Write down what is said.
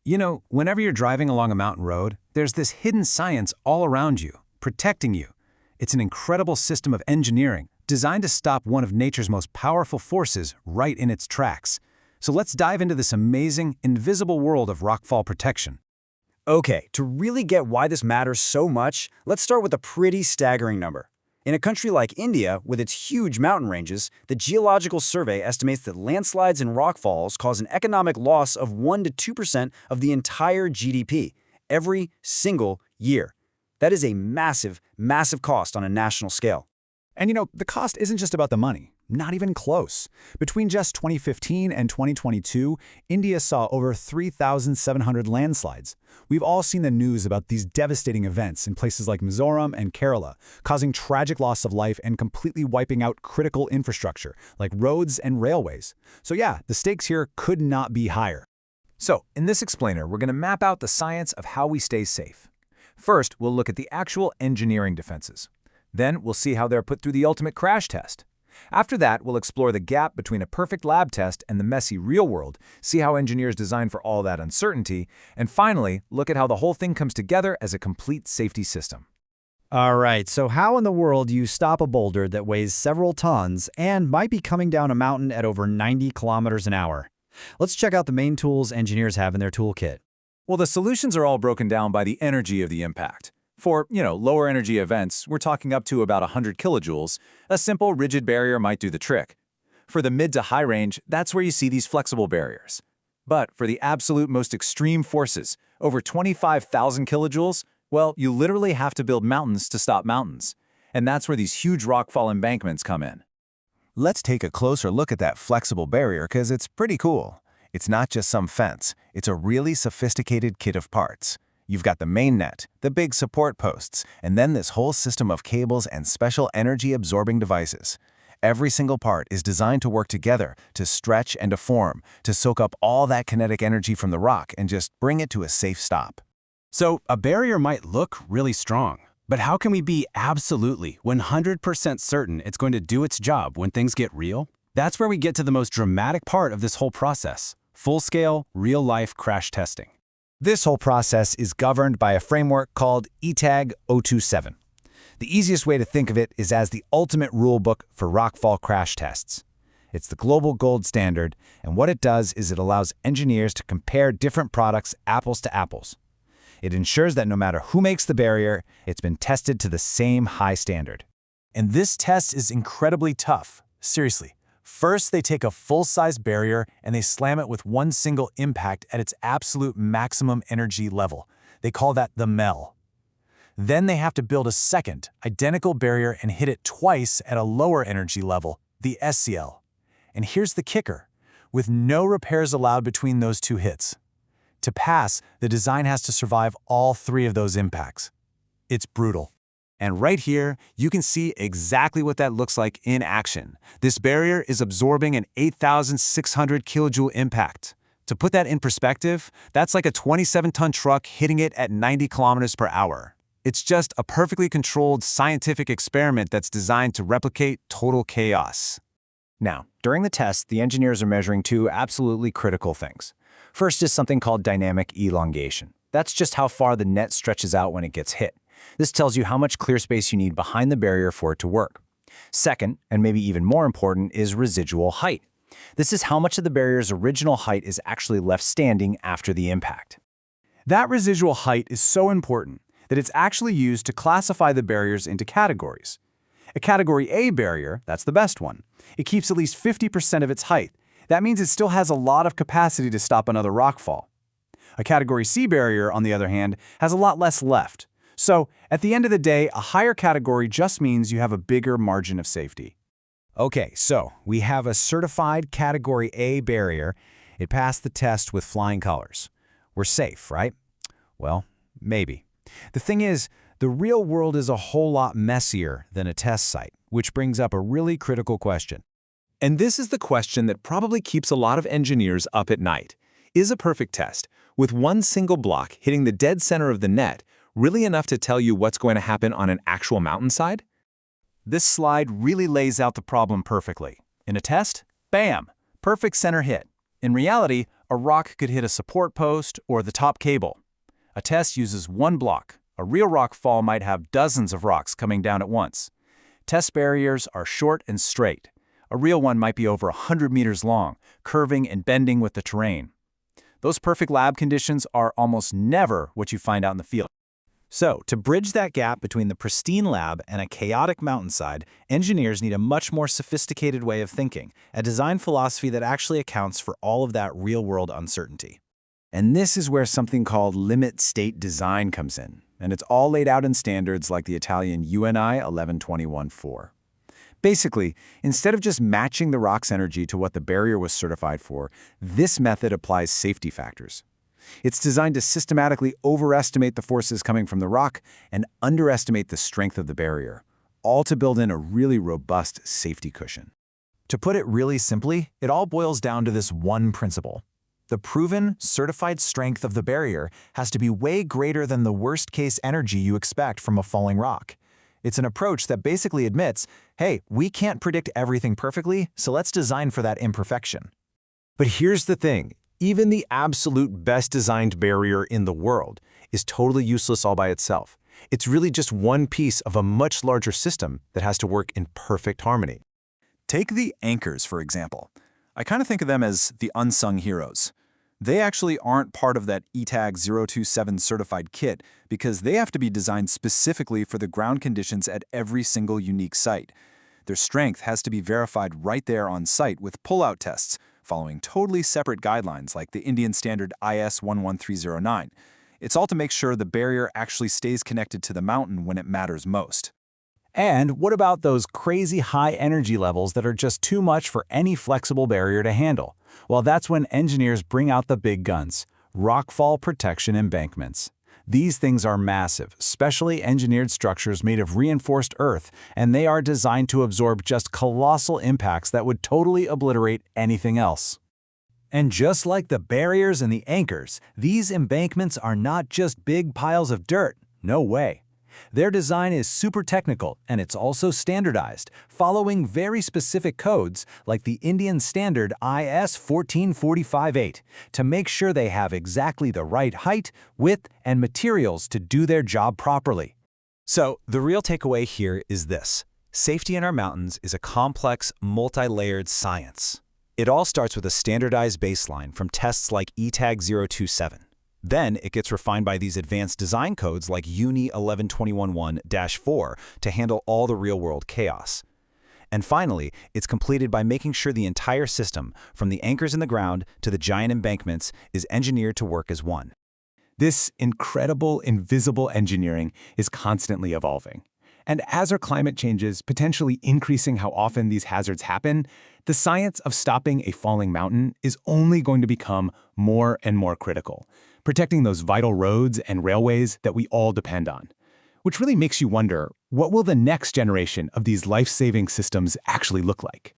You know, whenever you're driving along a mountain road, there's this hidden science all around you, protecting you. It's an incredible system of engineering designed to stop one of nature's most powerful forces right in its tracks. So let's dive into this amazing, invisible world of rockfall protection. Okay, to really get why this matters so much, let's start with a pretty staggering number. In a country like India, with its huge mountain ranges, the Geological Survey estimates that landslides and rockfalls cause an economic loss of 1 to 2% of the entire GDP every single year. That is a massive, massive cost on a national scale. And you know, the cost isn't just about the money. Not even close. Between just 2015 and 2022, India saw over 3,700 landslides. We've all seen the news about these devastating events in places like Mizoram and Kerala, causing tragic loss of life and completely wiping out critical infrastructure, like roads and railways. So yeah, the stakes here could not be higher. So, in this explainer, we're going to map out the science of how we stay safe. First, we'll look at the actual engineering defenses. Then, we'll see how they're put through the ultimate crash test. After that, we'll explore the gap between a perfect lab test and the messy real world, see how engineers design for all that uncertainty, and finally, look at how the whole thing comes together as a complete safety system. All right, so how in the world do you stop a boulder that weighs several tons and might be coming down a mountain at over 90 kilometers an hour? Let's check out the main tools engineers have in their toolkit. Well, the solutions are all broken down by the energy of the impact. For, lower energy events, we're talking up to about 100 kilojoules. A simple rigid barrier might do the trick. For the mid to high range, that's where you see these flexible barriers. But for the absolute most extreme forces, over 25,000 kilojoules, well, you literally have to build mountains to stop mountains. And that's where these huge rockfall embankments come in. Let's take a closer look at that flexible barrier because it's pretty cool. It's not just some fence, it's a really sophisticated kit of parts. You've got the main net, the big support posts, and then this whole system of cables and special energy-absorbing devices. Every single part is designed to work together, to stretch and deform, to soak up all that kinetic energy from the rock and just bring it to a safe stop. So a barrier might look really strong, but how can we be absolutely 100% certain it's going to do its job when things get real? That's where we get to the most dramatic part of this whole process: full-scale, real-life crash testing. This whole process is governed by a framework called ETAG 027. The easiest way to think of it is as the ultimate rulebook for rockfall crash tests. It's the global gold standard, and what it does is it allows engineers to compare different products apples to apples. It ensures that no matter who makes the barrier, it's been tested to the same high standard. And this test is incredibly tough. Seriously. First, they take a full-size barrier and they slam it with one single impact at its absolute maximum energy level. They call that the MEL. Then they have to build a second, identical barrier and hit it twice at a lower energy level, the SCL. And here's the kicker, with no repairs allowed between those two hits. To pass, the design has to survive all three of those impacts. It's brutal. And right here, you can see exactly what that looks like in action. This barrier is absorbing an 8,600 kilojoule impact. To put that in perspective, that's like a 27-ton truck hitting it at 90 kilometers per hour. It's just a perfectly controlled scientific experiment that's designed to replicate total chaos. Now, during the test, the engineers are measuring two absolutely critical things. First is something called dynamic elongation. That's just how far the net stretches out when it gets hit. This tells you how much clear space you need behind the barrier for it to work. Second, and maybe even more important, is residual height. This is how much of the barrier's original height is actually left standing after the impact. That residual height is so important that it's actually used to classify the barriers into categories. A Category A barrier, that's the best one. It keeps at least 50% of its height. That means it still has a lot of capacity to stop another rockfall. A Category C barrier, on the other hand, has a lot less left. So, at the end of the day, a higher category just means you have a bigger margin of safety. Okay, so we have a certified Category A barrier. It passed the test with flying colors. We're safe, right? Well, maybe. The thing is, the real world is a whole lot messier than a test site, which brings up a really critical question. And this is the question that probably keeps a lot of engineers up at night. Is a perfect test, with one single block hitting the dead center of the net, really enough to tell you what's going to happen on an actual mountainside? This slide really lays out the problem perfectly. In a test, bam, perfect center hit. In reality, a rock could hit a support post or the top cable. A test uses one block. A real rock fall might have dozens of rocks coming down at once. Test barriers are short and straight. A real one might be over 100 meters long, curving and bending with the terrain. Those perfect lab conditions are almost never what you find out in the field. So, to bridge that gap between the pristine lab and a chaotic mountainside, engineers need a much more sophisticated way of thinking, a design philosophy that actually accounts for all of that real-world uncertainty. And this is where something called limit state design comes in, and it's all laid out in standards like the Italian UNI 1121-4. Basically, instead of just matching the rock's energy to what the barrier was certified for, this method applies safety factors. It's designed to systematically overestimate the forces coming from the rock and underestimate the strength of the barrier, all to build in a really robust safety cushion. To put it really simply, it all boils down to this one principle. The proven, certified strength of the barrier has to be way greater than the worst-case energy you expect from a falling rock. It's an approach that basically admits, hey, we can't predict everything perfectly, so let's design for that imperfection. But here's the thing. Even the absolute best-designed barrier in the world is totally useless all by itself. It's really just one piece of a much larger system that has to work in perfect harmony. Take the anchors, for example. I kind of think of them as the unsung heroes. They actually aren't part of that ETAG 027 certified kit because they have to be designed specifically for the ground conditions at every single unique site. Their strength has to be verified right there on site with pull-out tests, following totally separate guidelines like the Indian standard IS 11309. It's all to make sure the barrier actually stays connected to the mountain when it matters most. And what about those crazy high energy levels that are just too much for any flexible barrier to handle? Well, that's when engineers bring out the big guns, rockfall protection embankments. These things are massive, specially engineered structures made of reinforced earth, and they are designed to absorb just colossal impacts that would totally obliterate anything else. And just like the barriers and the anchors, these embankments are not just big piles of dirt. No way. Their design is super technical, and it's also standardized, following very specific codes like the Indian standard IS 14458 to make sure they have exactly the right height, width, and materials to do their job properly. So, the real takeaway here is this. Safety in our mountains is a complex, multi-layered science. It all starts with a standardized baseline from tests like ETAG 027. Then it gets refined by these advanced design codes like UNI 11211-4 to handle all the real-world chaos. And finally, it's completed by making sure the entire system, from the anchors in the ground to the giant embankments, is engineered to work as one. This incredible, invisible engineering is constantly evolving. And as our climate changes, potentially increasing how often these hazards happen, the science of stopping a falling mountain is only going to become more and more critical, protecting those vital roads and railways that we all depend on. Which really makes you wonder, what will the next generation of these life-saving systems actually look like?